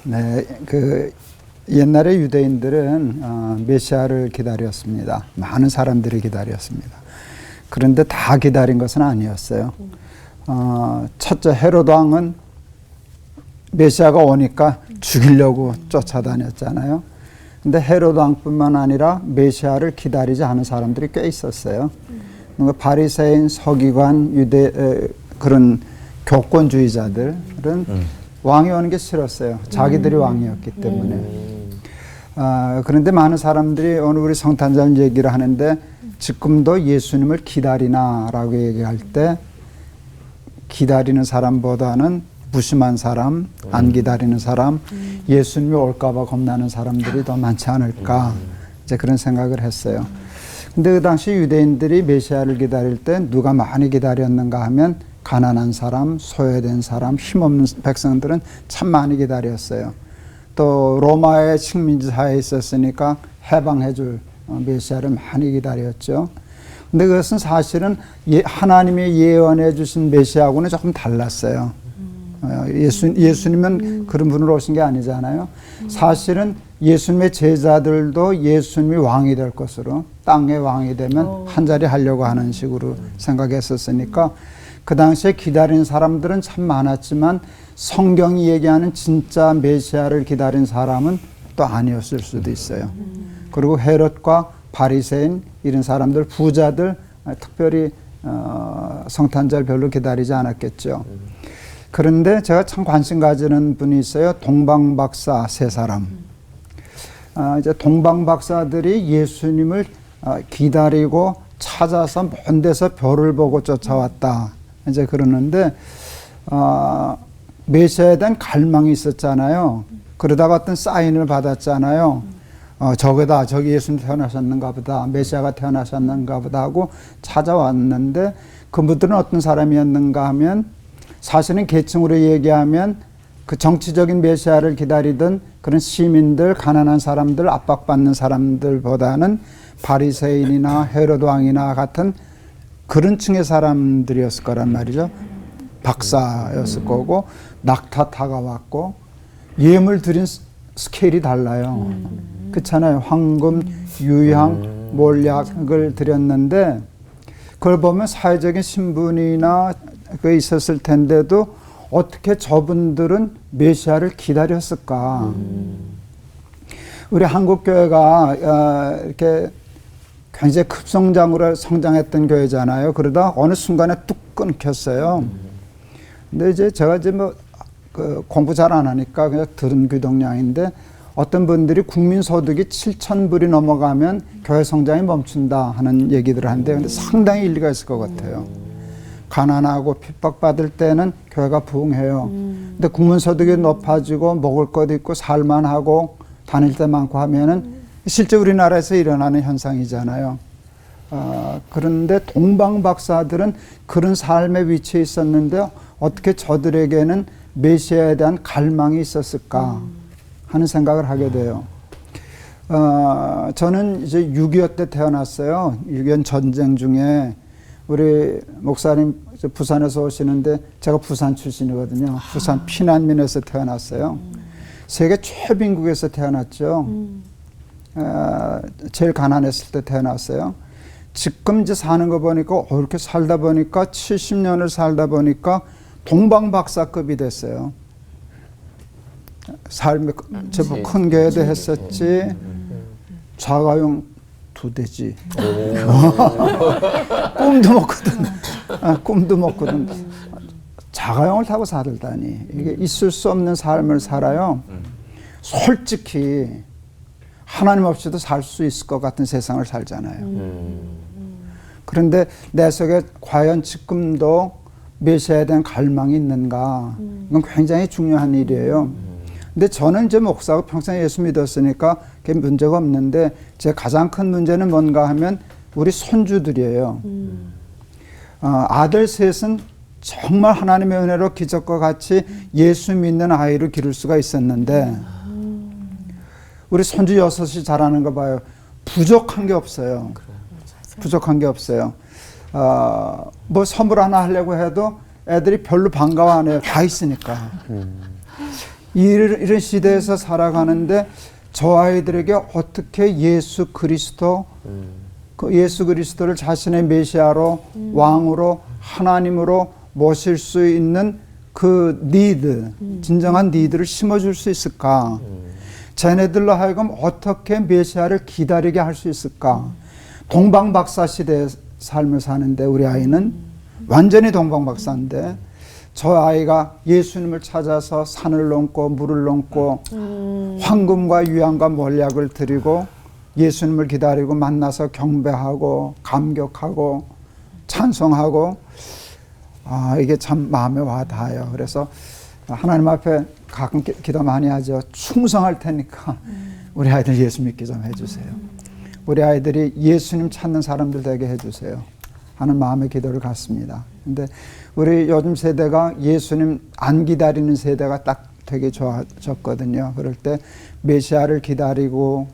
네, 옛날에 유대인들은 메시아를 기다렸습니다. 많은 사람들이 기다렸습니다. 그런데 다 기다린 것은 아니었어요. 첫째 헤롯 왕은 메시아가 오니까 죽이려고 쫓아다녔잖아요. 근데 헤롯 왕뿐만 아니라 메시아를 기다리지 않은 사람들이 꽤 있었어요. 바리새인, 서기관, 그런 교권주의자들은 왕이 오는 게 싫었어요. 자기들이 왕이었기 때문에. 그런데 많은 사람들이 오늘 우리 성탄절 얘기를 하는데 지금도 예수님을 기다리나라고 얘기할 때 기다리는 사람보다는 무심한 사람, 안 기다리는 사람, 예수님이 올까봐 겁나는 사람들이 더 많지 않을까 이제 그런 생각을 했어요. 근데 그 당시 유대인들이 메시아를 기다릴 때 누가 많이 기다렸는가 하면 가난한 사람, 소외된 사람, 힘없는 백성들은 참 많이 기다렸어요. 또 로마의 식민지 사회에 있었으니까 해방해줄 메시아를 많이 기다렸죠. 근데 그것은 사실은 하나님이 예언해 주신 메시아하고는 조금 달랐어요. 예수님은 그런 분으로 오신 게 아니잖아요. 사실은 예수님의 제자들도 예수님이 왕이 될 것으로 땅의 왕이 되면 한 자리 하려고 하는 식으로 생각했었으니까 그 당시에 기다리는 사람들은 참 많았지만 성경이 얘기하는 진짜 메시아를 기다린 사람은 또 아니었을 수도 있어요. 그리고 헤롯과 바리새인 이런 사람들, 부자들 특별히 성탄절 별로 기다리지 않았겠죠. 그런데 제가 참 관심 가지는 분이 있어요. 동방박사 세 사람. 이제 동방박사들이 예수님을 기다리고 찾아서 먼 데서 별을 보고 쫓아왔다. 이제 그러는데 메시아에 대한 갈망이 있었잖아요. 그러다가 어떤 사인을 받았잖아요. 저기다, 저기 예수님 태어나셨는가 보다, 메시아가 태어나셨는가 보다 하고 찾아왔는데 그분들은 어떤 사람이었는가 하면 사실은 계층으로 얘기하면 그 정치적인 메시아를 기다리던 그런 시민들, 가난한 사람들, 압박받는 사람들보다는 바리새인이나 헤롯 왕이나 같은 그런 층의 사람들이었을 거란 말이죠. 박사였을 거고 낙타 타가 왔고 예물 드린 스케일이 달라요. 그렇잖아요. 황금, 유향, 몰약을 드렸는데 그걸 보면 사회적인 신분이나 그 있었을 텐데도 어떻게 저분들은 메시아를 기다렸을까? 우리 한국교회가 이렇게 굉장히 급성장으로 성장했던 교회잖아요. 그러다 어느 순간에 뚝 끊겼어요. 근데 이제 제가 이제 공부 잘 안 하니까 그냥 들은 귀동량인데 어떤 분들이 국민소득이 7,000불이 넘어가면 교회 성장이 멈춘다 하는 얘기들을 하는데 근데 상당히 일리가 있을 것 같아요. 가난하고 핍박받을 때는 교회가 부흥해요. 근데 국민소득이 높아지고 먹을 것 있고 살만하고 다닐 때 많고 하면은 실제 우리나라에서 일어나는 현상이잖아요. 그런데 동방박사들은 그런 삶의 위치에 있었는데 어떻게 저들에게는 메시아에 대한 갈망이 있었을까 하는 생각을 하게 돼요. 저는 이제 6.25 때 태어났어요. 6.25 전쟁 중에 우리 목사님 부산에서 오시는데 제가 부산 출신이거든요. 부산 피난민에서 태어났어요. 세계 최빈국에서 태어났죠. 제일 가난했을 때 태어났어요. 지금 이제 사는 거 보니까 이렇게 살다 보니까 70년을 살다 보니까 동방박사급이 됐어요. 삶이 제법 큰 교회도 했었지. 자가용 2대지. 꿈도 먹거든. 꿈도 먹거든. 자가용을 타고 살다니. 이게 있을 수 없는 삶을 살아요. 솔직히 하나님 없이도 살 수 있을 것 같은 세상을 살잖아요. 그런데 내 속에 과연 지금도 메시아에 대한 갈망이 있는가? 이건 굉장히 중요한 일이에요. 근데 저는 이제 목사고 평생 예수 믿었으니까 그게 문제가 없는데 제 가장 큰 문제는 뭔가 하면 우리 손주들이에요. 아들 셋은 정말 하나님의 은혜로 기적과 같이 예수 믿는 아이를 기를 수가 있었는데 우리 손주 6이 자라는 거 봐요. 부족한 게 없어요. 부족한 게 없어요. 뭐 선물 하나 하려고 해도 애들이 별로 반가워 안 해요. 다 있으니까. 이런 시대에서 살아가는데 저 아이들에게 어떻게 예수 그리스도를 자신의 메시아로 왕으로 하나님으로 모실 수 있는 그 진정한 니드를 심어줄 수 있을까? 쟤네들로 하여금 어떻게 메시아를 기다리게 할 수 있을까? 동방박사 시대의 삶을 사는데 우리 아이는 완전히 동방박사인데 저 아이가 예수님을 찾아서 산을 넘고 물을 넘고 황금과 유향과 몰약을 드리고 예수님을 기다리고 만나서 경배하고 감격하고 찬송하고 이게 참 마음에 와 닿아요. 그래서 하나님 앞에 가끔 기도 많이 하죠. 충성할 테니까 우리 아이들 예수 믿게 좀 해주세요. 우리 아이들이 예수님 찾는 사람들 되게 해주세요 하는 마음의 기도를 갖습니다. 근데 우리 요즘 세대가 예수님 안 기다리는 세대가 딱 되게 좋아졌거든요. 그럴 때 메시아를 기다리고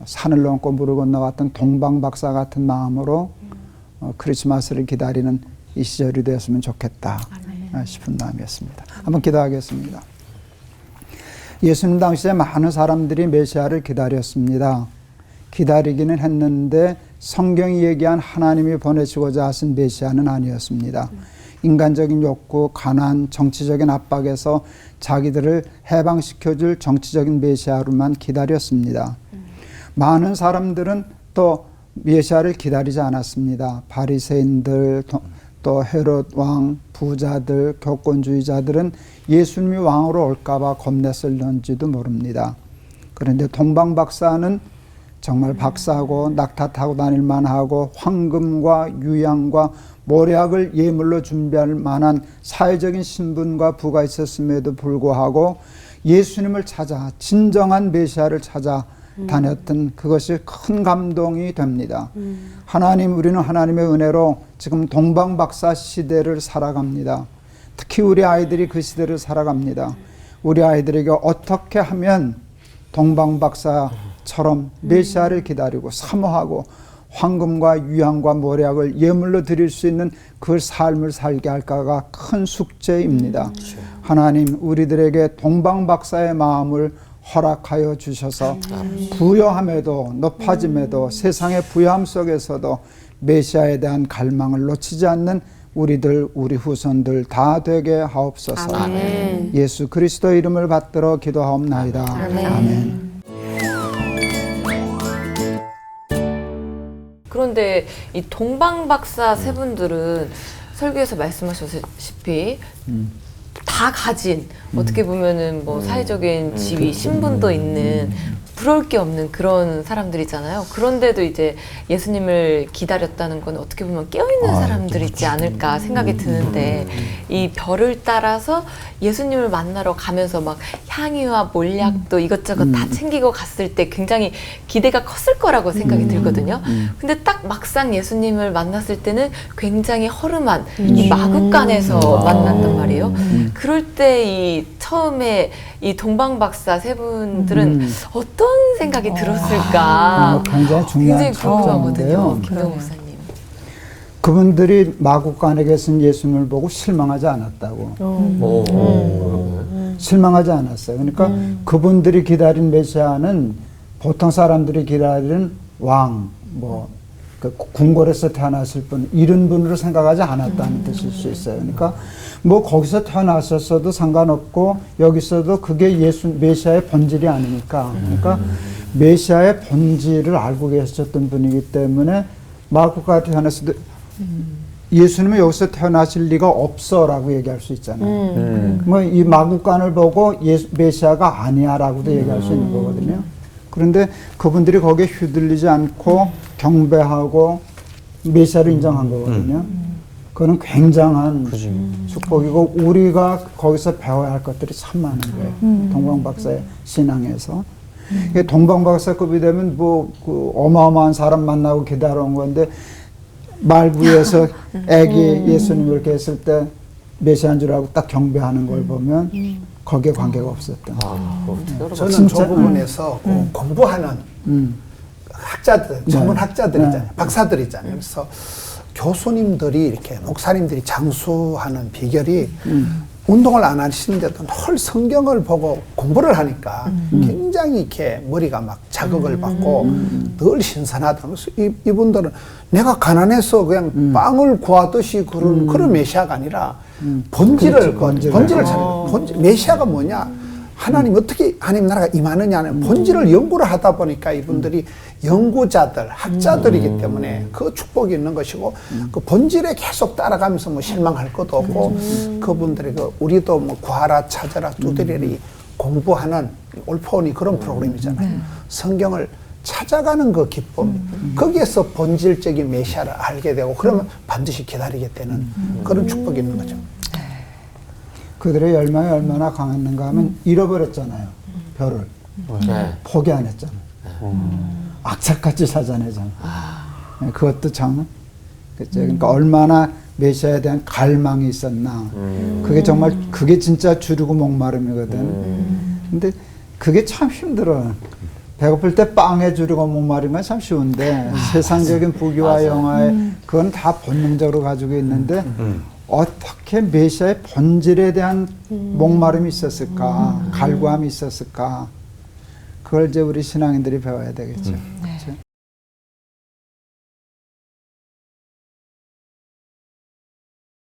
산을 넘고 물을 건너갔던 동방박사 같은 마음으로 크리스마스를 기다리는 이 시절이 되었으면 좋겠다 싶은 마음이었습니다. 한번 기도하겠습니다. 예수님 당시에 많은 사람들이 메시아를 기다렸습니다. 기다리기는 했는데 성경이 얘기한 하나님이 보내시고자 하신 메시아는 아니었습니다. 인간적인 욕구, 가난, 정치적인 압박에서 자기들을 해방시켜줄 정치적인 메시아로만 기다렸습니다. 많은 사람들은 또 메시아를 기다리지 않았습니다. 바리새인들, 또 헤롯 왕, 부자들, 교권주의자들은 예수님이 왕으로 올까봐 겁냈을런지도 모릅니다. 그런데 동방박사는 정말 박사고 낙타 타고 다닐만 하고 황금과 유향과 모략을 예물로 준비할 만한 사회적인 신분과 부가 있었음에도 불구하고 예수님을 찾아 진정한 메시아를 찾아 다녔던 그것이 큰 감동이 됩니다. 하나님, 우리는 하나님의 은혜로 지금 동방박사 시대를 살아갑니다. 특히 우리 아이들이 그 시대를 살아갑니다. 우리 아이들에게 어떻게 하면 동방박사처럼 메시아를 기다리고 사모하고 황금과 유향과 모략을 예물로 드릴 수 있는 그 삶을 살게 할까가 큰 숙제입니다. 하나님, 우리들에게 동방박사의 마음을 허락하여 주셔서 부여함에도 높아짐에도 세상의 부여함 속에서도 메시아에 대한 갈망을 놓치지 않는 우리들, 우리 후손들 다 되게 하옵소서. 아멘. 예수 그리스도 이름을 받들어 기도하옵나이다. 아멘. 아멘. 그런데 이 동방박사 세 분들은 설교에서 말씀하셨다시피 다 가진 어떻게 보면은 뭐 사회적인 지위, 신분도 있는 부러울 게 없는 그런 사람들이잖아요. 그런데도 이제 예수님을 기다렸다는 건 어떻게 보면 깨어있는 사람들이지 않을까 생각이 드는데 이 별을 따라서 예수님을 만나러 가면서 막 향유와 몰약도 이것저것 다 챙기고 갔을 때 굉장히 기대가 컸을 거라고 생각이 들거든요. 근데 딱 막상 예수님을 만났을 때는 굉장히 허름한 이 마구간에서 만났단 말이에요. 그럴 때 이 처음에 이 동방박사 세 분들은 어떤 생각이 들었을까? 굉장히 중요한 굉장히 궁금하거든요. 김동욱 네. 목사님. 그분들이 마구간에 계신 예수님을 보고 실망하지 않았다고. 실망하지 않았어요. 그러니까 그분들이 기다린 메시아는 보통 사람들이 기다리는 왕, 그 궁궐에서 태어났을 분, 이런 분으로 생각하지 않았다는 뜻일 수 있어요. 그러니까 뭐 거기서 태어났었어도 상관없고 여기서도 그게 메시아의 본질이 아니니까. 그러니까 메시아의 본질을 알고 계셨던 분이기 때문에 마구간에 태어났어도 예수님은 여기서 태어나실 리가 없어라고 얘기할 수 있잖아요. 뭐 이 마구간을 보고 메시아가 아니야라고도 얘기할 수 있는 거거든요. 그런데 그분들이 거기에 휘둘리지 않고 경배하고 메시아를 인정한 거거든요. 그거는 굉장한 축복이고 우리가 거기서 배워야 할 것들이 참 많은 거예요. 동방박사의 신앙에서. 동방박사급이 되면 그 어마어마한 사람 만나고 기다려온 건데 말부에서 애기 예수님 이렇게 했을 때 메시아인 줄 알고 딱 경배하는 걸 보면 거기에 관계가 없었던. 저는 저 부분에서 공부하는 학자들, 전문 학자들 있잖아요. 박사들 있잖아요. 그래서 교수님들이 이렇게 목사님들이 장수하는 비결이 운동을 안 하시는데도 늘 성경을 보고 공부를 하니까 굉장히 이렇게 머리가 막 자극을 받고 늘 신선하다. 그래서 이분들은 내가 가난해서 그냥 빵을 구하듯이 그런 메시아가 아니라 본질을 찾는 메시아가 뭐냐? 하나님 어떻게 하나님 나라가 임하느냐는 본질을 연구를 하다 보니까 이분들이 연구자들, 학자들이기 때문에 그 축복이 있는 것이고 그 본질에 계속 따라가면서 뭐 실망할 것도 없고 그분들이 우리도 뭐 구하라 찾아라 두드리리 공부하는 올포원이 그런 프로그램이잖아요. 성경을 찾아가는 그 기쁨, 거기에서 본질적인 메시아를 알게 되고 그러면 반드시 기다리게 되는 그런 축복이 있는 거죠. 그들의 열망이 얼마나 강했는가 하면 잃어버렸잖아요. 별을. 포기 안 했잖아요. 악착같이 찾아내잖아요. 그것도 참, 그렇죠. 그러니까 얼마나 메시아에 대한 갈망이 있었나. 그게 정말, 그게 진짜 주르고 목마름이거든. 근데 그게 참 힘들어요. 배고플 때 빵에 주르고 목마르면 참 쉬운데 세상적인 부귀와 영화에 그건 다 본능적으로 가지고 있는데 어떻게 메시아의 본질에 대한 목마름이 있었을까, 갈구함이 있었을까, 그걸 이제 우리 신앙인들이 배워야 되겠죠.